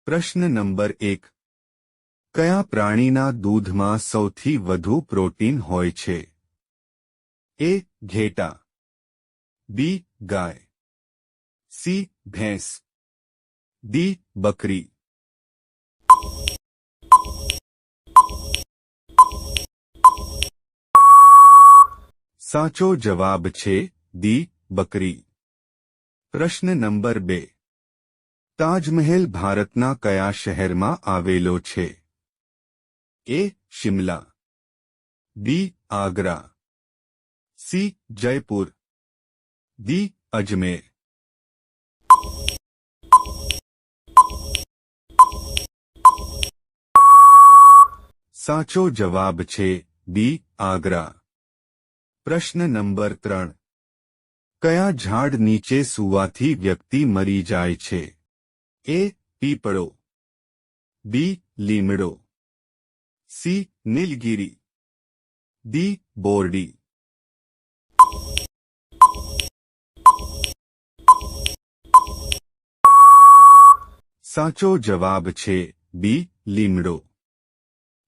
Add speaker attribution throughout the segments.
Speaker 1: પ્રશ્ન નંબર 1. કયા પ્રાણીના દૂધમાં સૌથી વધુ પ્રોટીન હોય છે? એ. ઘેટા, બી. ગાય, સી. ભેંસ, ડી. બકરી. સાચો જવાબ છે ડી. બકરી. પ્રશ્ન નંબર 2. તાજમહેલ ભારતના કયા શહેરમાં આવેલો છે? એ. શિમલા, બી. આગ્રા, સી. જયપુર, ડી. અજમેર. સાચો જવાબ છે બી. આગ્રા. પ્રશ્ન નંબર 3. કયા ઝાડ નીચે સૂવાથી વ્યક્તિ મરી જાય છે? એ. પીપળો, બી. લીમડો, સી. નીલગિરી, ડી. બોરડી. સાચો જવાબ છે બી. લીમડો.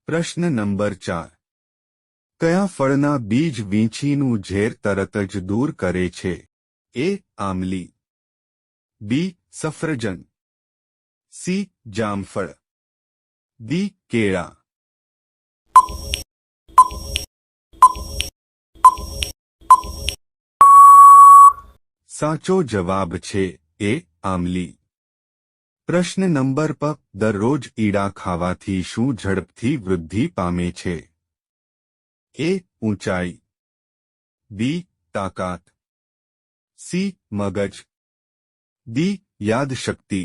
Speaker 1: પ્રશ્ન નંબર 4. કયા ફળના બીજ વીંછીનું ઝેર તરત જ દૂર કરે છે? એ. આમલી, બી. સફરજન, સી. જામફળ, ડી. કેળા. સાચો જવાબ છે એ. આમલી. પ્રશ્ન નંબર 5. દરરોજ ઈડા ખાવાથી શું ઝડપથી વૃદ્ધિ પામે છે? એ. ઊંચાઈ, બી. તાકાત, સી. મગજ, ડી. યાદશક્તિ.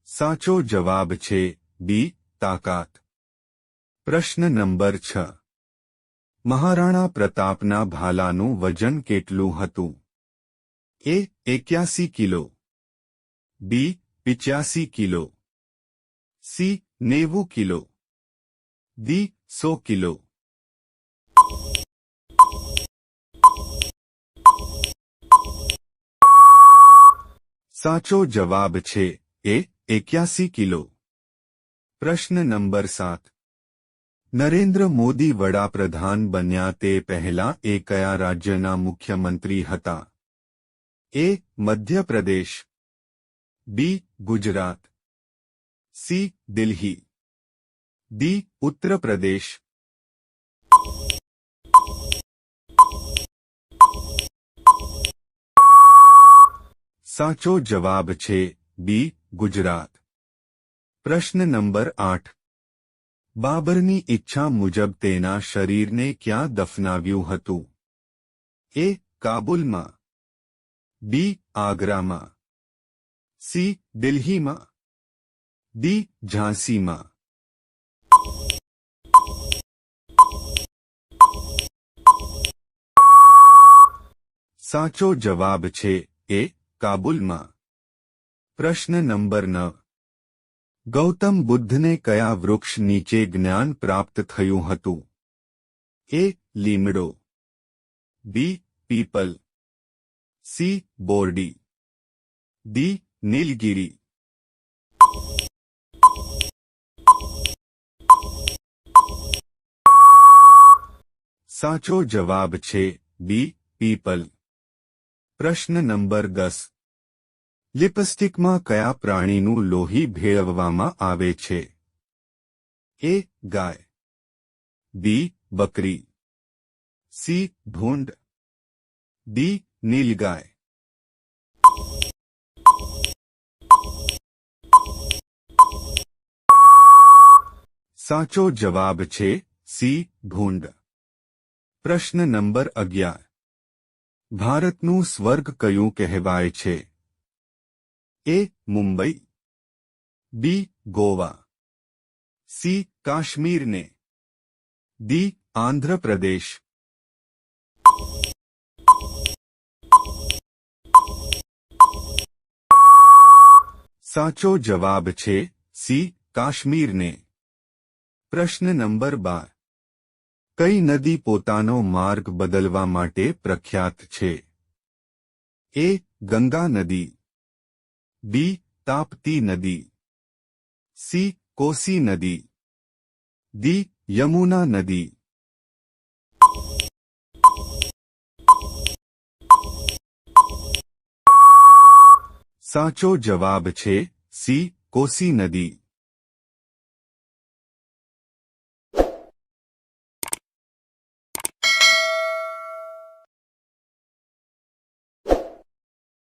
Speaker 1: સાચો જવાબ છે બી. તાકાત. પ્રશ્ન નંબર 6. મહારાણા પ્રતાપના ભાલાનું વજન કેટલું હતું? એ. 81 કિલો, બી. 85 kilo, C. 90 kilo, D. 100 kilo. સાચો જવાબ છે એ. 81 કિલો. પ્રશ્ન નંબર 7. નરેન્દ્ર મોદી વડાપ્રધાન બન્યા તે પહેલા એ કયા રાજ્યના મુખ્યમંત્રી હતા? એ. મધ્યપ્રદેશ, બી. ગુજરાત, સી. દિલ્હી, ડી. ઉત્તર પ્રદેશ. સાચો જવાબ છે બી. ગુજરાત. પ્રશ્ન નંબર 8. બાબરની ઈચ્છા મુજબ તેના શરીરને ક્યાં દફનાવ્યું હતું? એ. કાબુલમાં, બી. આગ્રામાં, સી. દિલ્હીમાં, ડી. ઝાંસીમાં. સાચો જવાબ છે એ. કાબુલમાં. પ્રશ્ન નંબર 9. ગૌતમ બુદ્ધને કયા વૃક્ષ નીચે જ્ઞાન પ્રાપ્ત થયું હતું? એ. લીમડો, બી. પીપલ, સી. બોરડી, ડી. નીલગિરી. સાચો જવાબ છે બી. પીપલ. પ્રશ્ન નંબર 10. લિપસ્ટિકમાં કયા પ્રાણીનું લોહી ભેળવવામાં આવે છે? એ. ગાય, બી. બકરી, સી. ભૂંડ, ડી. નીલગાય. સાચો જવાબ છે સી. ભૂંડ. પ્રશ્ન નંબર 11. ભારતનું સ્વર્ગ કયું કહેવાય છે? એ. મુંબઈ, બી. ગોવા, સી. કાશ્મીરને, ડી. આંધ્રપ્રદેશ. સાચો જવાબ છે સી. કાશ્મીરને. પ્રશ્ન નંબર 12. કઈ નદી પોતાનો માર્ગ બદલવા માટે પ્રખ્યાત છે? એ. ગંગા નદી, બી. તાપ્તી નદી, સી. કોસી નદી, ડી. યમુના નદી. સાચો જવાબ છે સી. કોસી નદી.